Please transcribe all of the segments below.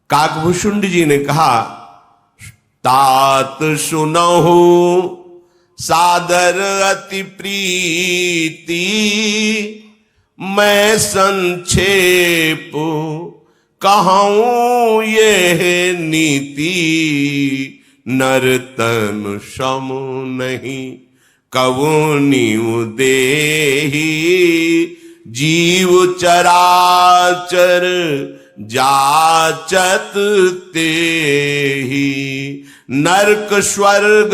काकभूषुंड जी ने कहा, तात सुनहु सादर अति प्रीति, मैं संक्षेप कहूं ये नीति, नरतन सम नहीं कवुनिउ देहि, जीव चराचर जाचत तेहि, नरक स्वर्ग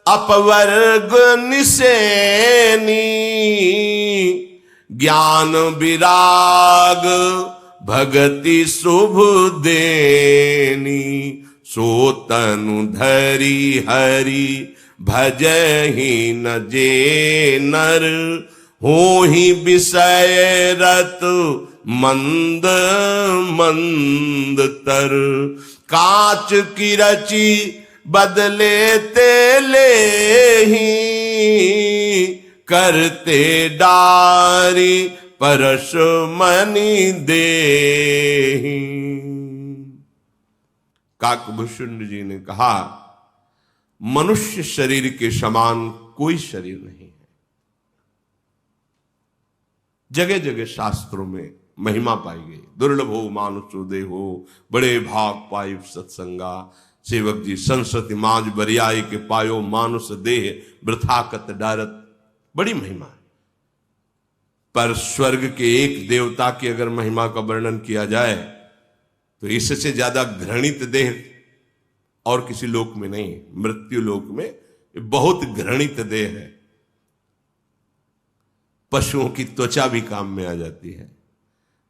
अपवर्ग निसेनी, ज्ञान विराग भगति शुभ देनी, सो तनु धरि हरि भजहि न जे नर, हो ही विषय रत मंद मंद तर, कांच की रची बदले तेले ही, करते डारी परस मनि देहि। काकभूषुंड जी ने कहा, मनुष्य शरीर के समान कोई शरीर नहीं है। जगह जगह शास्त्रों में महिमा पाई गई, दुर्लभो मानुषो देहो, बड़े भाग पाई सत्संगा, सेवक जी संसति माज बरियाई के पायो, मानुष देह वृथा कत डारत, बड़ी महिमा है। पर स्वर्ग के एक देवता की अगर महिमा का वर्णन किया जाए तो इससे ज्यादा घृणित देह और किसी लोक में नहीं। मृत्यु लोक में बहुत घृणित देह है, पशुओं की त्वचा भी काम में आ जाती है।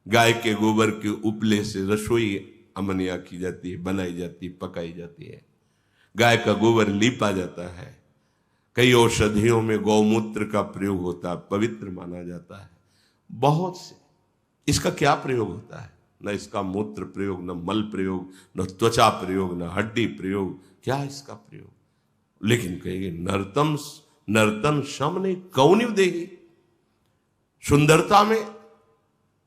गाय के गोबर के उपले से रसोई अमनिया की जाती है, बनाई जाती है, पकाई जाती है। गाय का गोबर लीपा जाता है। कई औषधियों में गौमूत्र का प्रयोग होता है, पवित्र माना जाता है। बहुत से इसका क्या प्रयोग होता है? न इसका मूत्र प्रयोग, न मल प्रयोग, न त्वचा प्रयोग, न हड्डी प्रयोग, क्या इसका प्रयोग? लेकिन कहेंगे नर्तन शम ने कौनिव देही, सुंदरता में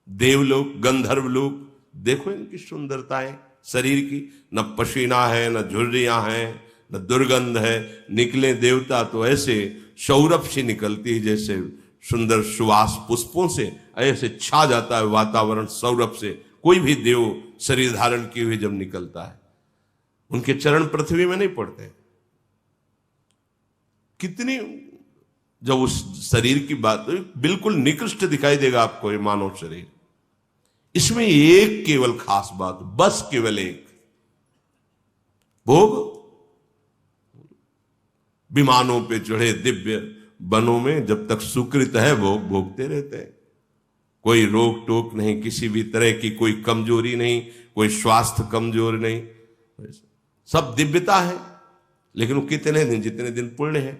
देवलोक गंधर्व लोक, देखो इनकी सुंदरताएं शरीर की, न पसीना है, न झुर्रियां हैं, न दुर्गंध है। निकले देवता तो ऐसे सौरभ से निकलती है, जैसे सुंदर सुवास पुष्पों से ऐसे छा जाता है वातावरण सौरभ से। कोई भी देव शरीर धारण किए हुए जब निकलता है, उनके चरण पृथ्वी में नहीं पड़ते। कितनी जब उस शरीर की बात, बिल्कुल निकृष्ट दिखाई देगा आपको ये मानव शरीर। इसमें एक केवल खास बात, बस केवल एक, भोग। विमानों पे चढ़े दिव्य वनों में जब तक सुकृत है भोग भोगते रहते हैं। कोई रोक टोक नहीं, किसी भी तरह की कोई कमजोरी नहीं, कोई स्वास्थ्य कमजोर नहीं, सब दिव्यता है। लेकिन वो कितने दिन, जितने दिन पुण्य है,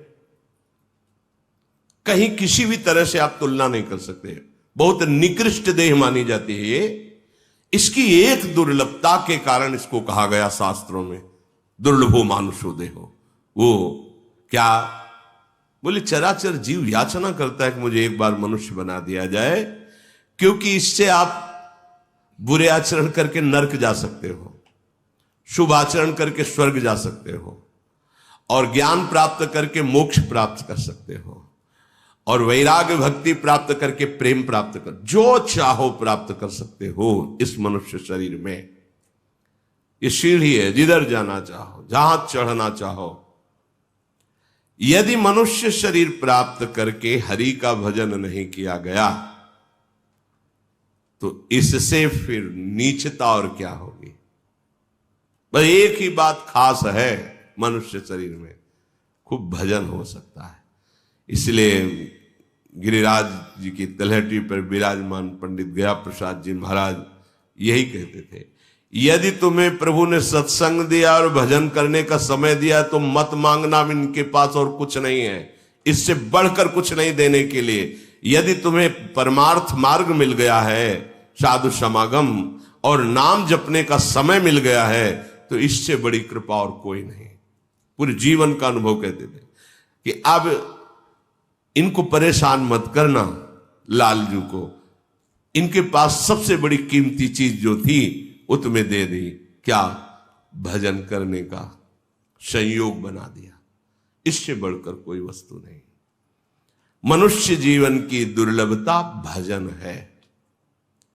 कहीं किसी भी तरह से आप तुलना नहीं कर सकते। बहुत निकृष्ट देह मानी जाती है ये। इसकी एक दुर्लभता के कारण इसको कहा गया शास्त्रों में, दुर्लभो मानुषो देहो। वो क्या बोले, चराचर जीव याचना करता है कि मुझे एक बार मनुष्य बना दिया जाए, क्योंकि इससे आप बुरे आचरण करके नरक जा सकते हो, शुभ आचरण करके स्वर्ग जा सकते हो, और ज्ञान प्राप्त करके मोक्ष प्राप्त कर सकते हो, और वैराग्य भक्ति प्राप्त करके प्रेम प्राप्त कर, जो चाहो प्राप्त कर सकते हो इस मनुष्य शरीर में। ये सीढ़ी है, जिधर जाना चाहो, जहां चढ़ना चाहो। यदि मनुष्य शरीर प्राप्त करके हरि का भजन नहीं किया गया तो इससे फिर नीचता और क्या होगी। बस एक ही बात खास है, मनुष्य शरीर में खूब भजन हो सकता है। इसलिए गिरिराज जी की तलहटी पर विराजमान पंडित गया प्रसाद जी महाराज यही कहते थे, यदि तुम्हें प्रभु ने सत्संग दिया और भजन करने का समय दिया तो मत मांगना, इनके पास और कुछ नहीं है, इससे बढ़कर कुछ नहीं देने के लिए। यदि तुम्हें परमार्थ मार्ग मिल गया है, साधु समागम और नाम जपने का समय मिल गया है, तो इससे बड़ी कृपा और कोई नहीं। पूरे जीवन का अनुभव कहते थे कि अब इनको परेशान मत करना, लालजू को। इनके पास सबसे बड़ी कीमती चीज जो थी वो तुम्हें दे दी। क्या भजन करने का संयोग बना दिया। इससे बढ़कर कोई वस्तु नहीं। मनुष्य जीवन की दुर्लभता भजन है।